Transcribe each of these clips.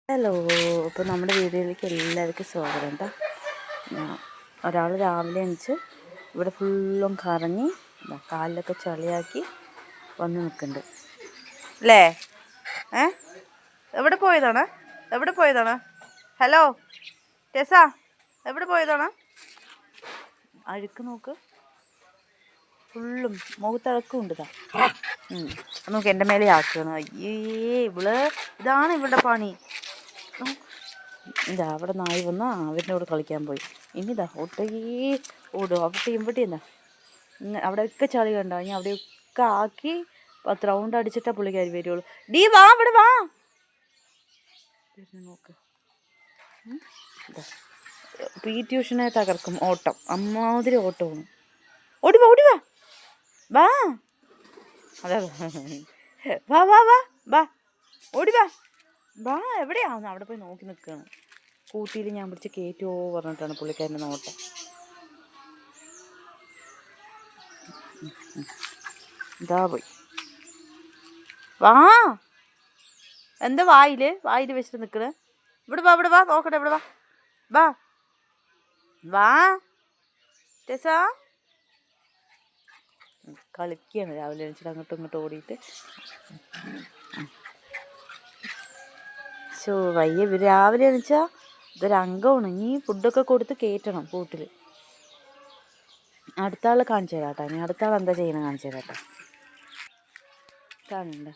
Hello, അപ്പോൾ നമ്മുടെ വീഡിയോയിലേക്ക് എല്ലാവർക്കും സ്വാഗതം കേട്ടോ. ഒരാൾ രാവിലെ എണിച്ച് ഇവിടെ ഫുള്ളും കറങ്ങി കാലിലൊക്കെ ചളിയാക്കി വന്ന് നിൽക്കുന്നുണ്ട് അല്ലേ? എവിടെ പോയതാണ്? ഹലോ ടെസ, എവിടെ പോയതാണ്? അഴുക്ക് നോക്ക്, ഫുള്ളും മുഖത്തഴക്കുണ്ട്. നമുക്ക് എൻ്റെ മേലെ ആക്കുകയാണ്. അയ്യേ, ഇതാണ് ഇവളുടെ പണി. ഇതാ അവിടെ നായി വന്ന് അവരുടെ കൂടെ കളിക്കാൻ പോയി. ഇനി ഇതാ ഓടും അവിടെ ഇവിടെ എന്താ അവിടെയൊക്കെ ചളി കണ്ടോ. ഇനി അവിടെയൊക്കെ ആക്കി 10 റൗണ്ട് അടിച്ചിട്ടാ പുള്ളിക്കാരി വരുള്ളൂ. വാ, ഇവിടെ വാ. നോക്ക്, PT ഉഷനെ തകർക്കും ഓട്ടം, അമ്മാതിരി ഓട്ടമാണ്. ഓടിവാ വാ, അതെ, വാ വാ വാ വാ, ഓടിവാ വാ. എവിടെയാവുന്നു? അവിടെ പോയി നോക്കി നിൽക്കുകയാണ്. കൂട്ടിയിൽ ഞാൻ പിടിച്ച് കയറ്റുമോ പറഞ്ഞിട്ടാണ് പുള്ളിക്കാരൻ്റെ നോട്ടം. ഇതാ പോയി. വാ, എന്താ വായിൽ വെച്ചിട്ട് നിൽക്കണേ? ഇവിടെ വാ നോക്കട്ടെ, ഇവിടെ വാ വാ ടെസാ. കളിക്കുകയാണ് രാവിലെ എണിച്ചിട്ട് അങ്ങോട്ടും ഇങ്ങോട്ടും ഓടിയിട്ട്. വയ്യ, രാവിലെ എണിച്ചാൽ ഇതൊരംഗമാണ്. ഇനി ഫുഡൊക്കെ കൊടുത്ത് കയറ്റണം കൂട്ടിൽ. അടുത്ത ആൾ കാണിച്ചു തരാം കേട്ടോ. ഇനി അടുത്ത ആൾ എന്താ ചെയ്യണം കാണിച്ചു തരാം കേട്ടോ. കാണണ്ട,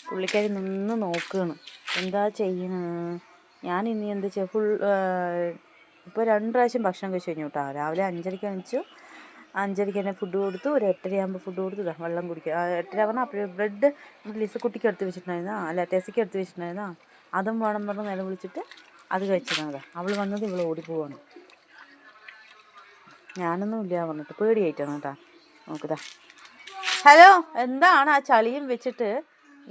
പുള്ളിക്കാരി നിന്ന് നോക്കുകയാണ് എന്താ ചെയ്യണ. ഞാൻ ഇനി എന്താ ഇപ്പോൾ 2 പ്രാവശ്യം ഭക്ഷണം കഴിച്ചു കഴിഞ്ഞു കേട്ടോ. രാവിലെ 5:30 എണിച്ചു. 5:30 തന്നെ ഫുഡ് കൊടുത്തു. ഒരു 8:30 ആകുമ്പോൾ ഫുഡ് കൊടുത്തു. വെള്ളം കുടിക്കുക. 8:30 പറഞ്ഞാൽ അപ്പോൾ ബ്രെഡ് ലിസക്കുട്ടിക്ക് എടുത്ത് വെച്ചിട്ടുണ്ടായിരുന്നോ, അല്ല ടെസയ്ക്ക് എടുത്ത് വെച്ചിട്ടുണ്ടായിരുന്നോ, അതും വേണം പറഞ്ഞ് നില വിളിച്ചിട്ട് അത് കഴിച്ചതാണ്. അവൾ വന്നത് ഇവൾ ഓടിപ്പോവാണ്. ഞാനൊന്നും ഇല്ല പറഞ്ഞിട്ട് പേടിയായിട്ടാണ് കേട്ടോ. നോക്കുതാ. ഹലോ, എന്താണ് ആ ചളിയും വെച്ചിട്ട്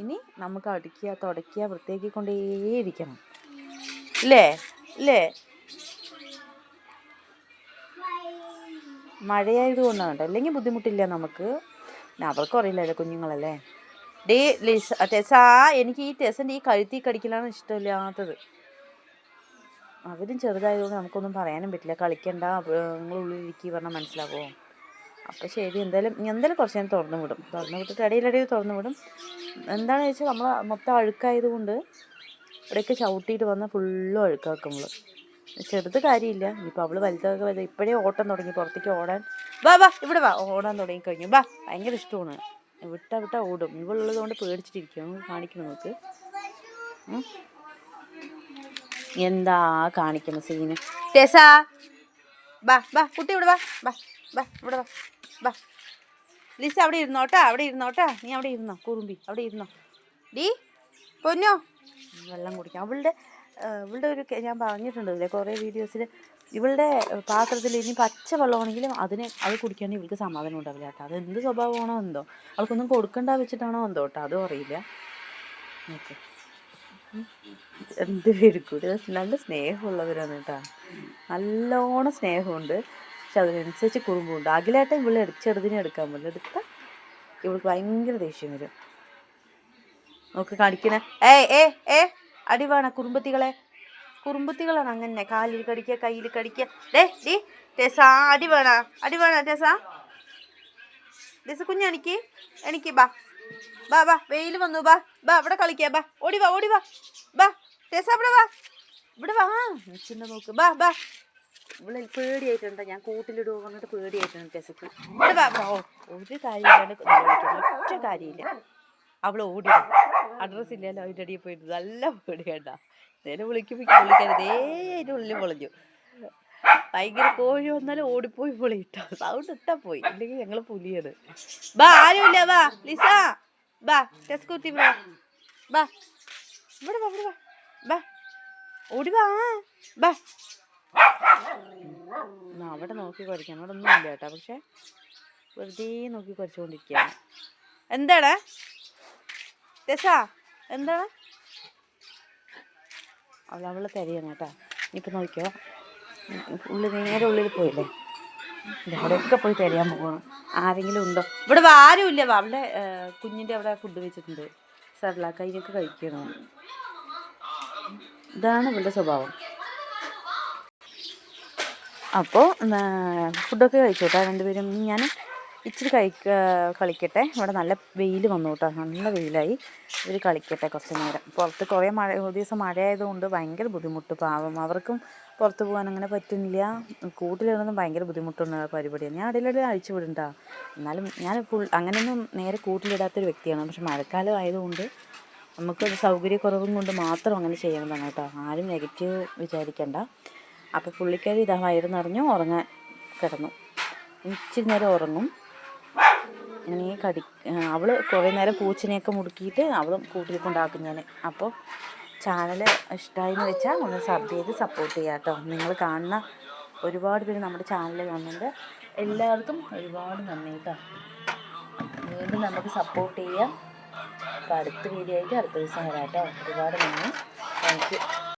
ഇനി നമുക്ക് അടിക്കുക, തുടയ്ക്കുക, വൃത്തിയാക്കി കൊണ്ടേയിരിക്കണം. ഇല്ലേ? മഴയായതുകൊണ്ടാണ് കേട്ടോ, അല്ലെങ്കിൽ ബുദ്ധിമുട്ടില്ല നമുക്ക്. അവർക്കും അറിയില്ലല്ലോ, കുഞ്ഞുങ്ങളല്ലേ. ടെസാ, എനിക്ക് ഈ ടെസൻ്റെ ഈ കഴുത്തി കടിക്കലാണ് ഇഷ്ടമില്ലാത്തത്. അവരും ചെറുതായതുകൊണ്ട് നമുക്കൊന്നും പറയാനും പറ്റില്ല. കളിക്കണ്ട, നിങ്ങൾ ഉള്ളിലിരിക്കുക പറഞ്ഞാൽ മനസ്സിലാകുമോ? അപ്പോൾ ശരി, എന്തായാലും കുറച്ച് നേരം തുറന്നു വിട്ടിട്ട് ഇടയിലിടയിൽ തുറന്നു വിടും. എന്താണെന്ന് വെച്ചാൽ നമ്മൾ മൊത്തം അഴുക്കായതുകൊണ്ട് ഇവിടെയൊക്കെ ചവിട്ടിയിട്ട് വന്നാൽ ഫുള്ളും അഴുക്കാക്കും നമ്മൾ. ചെറുത് കാര്യമില്ല. ഇപ്പോൾ അവൾ വലുതൊക്കെ ഇപ്പോഴേ ഓട്ടം തുടങ്ങി, പുറത്തേക്ക് ഓടാൻ. വാ ഇവിടെ വാ, ഓടാൻ തുടങ്ങിക്കഴിഞ്ഞു. ഭയങ്കര ഇഷ്ടമാണ്. വിട്ടാ ഓടും. ഇവളുള്ളത് കൊണ്ട് പേടിച്ചിട്ടിരിക്കും. കാണിക്കണം നമുക്ക്. എന്താ കാണിക്കുന്ന സീന്? ടെസാ, ബാ കുട്ടി, ഇവിടെ ഇവിടെ വാ. ലിസ അവിടെ ഇരുന്നോട്ടാ. നീ അവിടെ ഇരുന്നോ, കുറുമ്പി, അവിടെ ഇരുന്നോ. പൊന്നോ, വെള്ളം കുടിക്കാം. അവളുടെ ഒരു ഞാൻ പറഞ്ഞിട്ടുണ്ടല്ലേ കുറേ വീഡിയോസിൽ, ഇവളുടെ പാത്രത്തിൽ ഇനി പച്ച വെള്ളമാണെങ്കിലും അത് കുടിക്കുകയാണെങ്കിൽ ഇവൾക്ക് സമാധാനം ഉണ്ടാവില്ല കേട്ടോ. അതെന്ത് സ്വഭാവമാണോ എന്തോ, അവൾക്കൊന്നും കൊടുക്കണ്ട വെച്ചിട്ടാണോ എന്തോ കേട്ടോ, അതും അറിയില്ല. ഓക്കെ, രണ്ടുപേരും കൂടി നല്ല സ്നേഹമുള്ളവരാണ് കേട്ടോ. നല്ലോണം സ്നേഹമുണ്ട്. പക്ഷെ അതിനനുസരിച്ച് കുറുമ്പുണ്ട്. അഖിലേട്ടൻ ചെറുതിനെ എടുക്കാൻ പറ്റില്ല. എടുത്താൽ ഇവൾക്ക് ഭയങ്കര ദേഷ്യം വരും. നോക്ക് കാണിക്കണേ. അടി വേണ കുറുമ്പത്തികളാണ് അങ്ങനെ. കാലിൽ കടിക്കുക, കയ്യിൽ കടിക്കുക. ടെസ, അടി വേണ ടെസ കുഞ്ഞെനിക്ക് ബാ വെയിൽ വന്നു. ബാ ഇവിടെ കളിക്കുക. ഓടി വാ ടെസ, ഇവിടെ വാ ചിന്ന നോക്ക്. ബാ ഇവിടെ പേടിയായിട്ടുണ്ട്. ഞാൻ കൂട്ടിലിടുക പറഞ്ഞിട്ട് പേടിയായിട്ടുണ്ട് ടെസക്ക്. ഇവിടെ വാ. ഒരു കാര്യമില്ലാണ്ട് ഒറ്റ കാര്യമില്ല. അവൾ ഓടി, അഡ്രസ്സ് ഇല്ലല്ലോ, അതിൻ്റെ അടിയിൽ പോയിട്ട് നല്ല പേടിയാണ്ട. നേരെ വിളിക്കാൻ അതിൻ്റെ ഉള്ളിൽ പൊളിഞ്ഞു. ഭയങ്കര കോഴി വന്നാലും ഓടിപ്പോയി പൊളിയിട്ടോ. സൗണ്ട് ഇട്ടാ പോയി, ഇല്ലെങ്കിൽ ഞങ്ങൾ പുലിയാണ്. ആരുമില്ല. വാ ലിസ, ടെസ്കൂത്തി ഇവിടെ വാ ഓടി വാ. അവിടെ നോക്കി പഠിക്കണം. അവിടെ ഒന്നും ഇല്ല കേട്ടോ, പക്ഷെ വെറുതെ നോക്കി പഠിച്ചുകൊണ്ടിരിക്കുകയാണ്. എന്താണ് ടെസ, എന്താണ്? അവളെ തരികയാണ് കേട്ടോ. ഇപ്പം നോക്കിയോ, നേരെ ഉള്ളിൽ പോയില്ലേ, അവിടെയൊക്കെ പോയി തരിയാൻ പോകണം. ആരെങ്കിലും ഉണ്ടോ? ഇവിടെ ആരുമില്ല. അവളുടെ കുഞ്ഞിൻ്റെ അവിടെ ഫുഡ് വെച്ചിട്ടുണ്ട്. സർലാക്ക്, അതിനൊക്കെ കഴിക്കണം. ഇതാണ് ഇവളുടെ സ്വഭാവം. അപ്പോൾ ഫുഡൊക്കെ കഴിച്ചു കേട്ടോ രണ്ടുപേരും. ഞാൻ ഇച്ചിരി കളിക്കട്ടെ. ഇവിടെ നല്ല വെയിൽ വന്നു കേട്ടോ, നല്ല വെയിലായി. ഇവർ കളിക്കട്ടെ കുറച്ച് നേരം. പുറത്ത് കുറേ ദിവസം മഴയായതുകൊണ്ട് ഭയങ്കര ബുദ്ധിമുട്ട്. പാവം, അവർക്കും പുറത്ത് പോകാൻ അങ്ങനെ പറ്റുന്നില്ല. കൂട്ടിലിടുന്നതും ഭയങ്കര ബുദ്ധിമുട്ടുള്ള പരിപാടിയാണ്. ഞാൻ ഇടയിലൂടെ അഴിച്ചു വിടണ്ട, എന്നാലും ഞാൻ അങ്ങനെയൊന്നും നേരെ കൂട്ടിലിടാത്തൊരു വ്യക്തിയാണ്. പക്ഷെ മഴക്കാലം ആയതുകൊണ്ട് നമുക്കൊരു സൗകര്യക്കുറവും കൊണ്ട് മാത്രം അങ്ങനെ ചെയ്യുന്നതാണ് കേട്ടോ. ആരും നെഗറ്റീവ് വിചാരിക്കണ്ട. അപ്പോൾ പുള്ളിക്കാരി ഇതാ വയറ് നിറഞ്ഞു ഉറങ്ങാൻ കിടന്നു. ഇച്ചിരി നേരം ഉറങ്ങും. ഇനി അവൾ കുറേ നേരം പൂച്ചനെയൊക്കെ മുടുക്കിയിട്ട് അവളും കൂട്ടിൽ കൊണ്ടാക്കും ഞാൻ. അപ്പോൾ ചാനൽ ഇഷ്ടമായെന്ന് വെച്ചാൽ ഒന്ന് സബ് ചെയ്ത് സപ്പോർട്ട് ചെയ്യാം കേട്ടോ. നിങ്ങൾ കാണുന്ന ഒരുപാട് പേര് നമ്മുടെ ചാനൽ കാണുന്നുണ്ട്. എല്ലാവർക്കും ഒരുപാട് നന്ദി കേട്ടോ. വീണ്ടും നമുക്ക് സപ്പോർട്ട് ചെയ്യാം. അപ്പോൾ അടുത്ത വീഡിയോ ആയിട്ട് അടുത്ത ദിവസം വരാം കേട്ടോ. ഒരുപാട് നന്ദി. Thank you.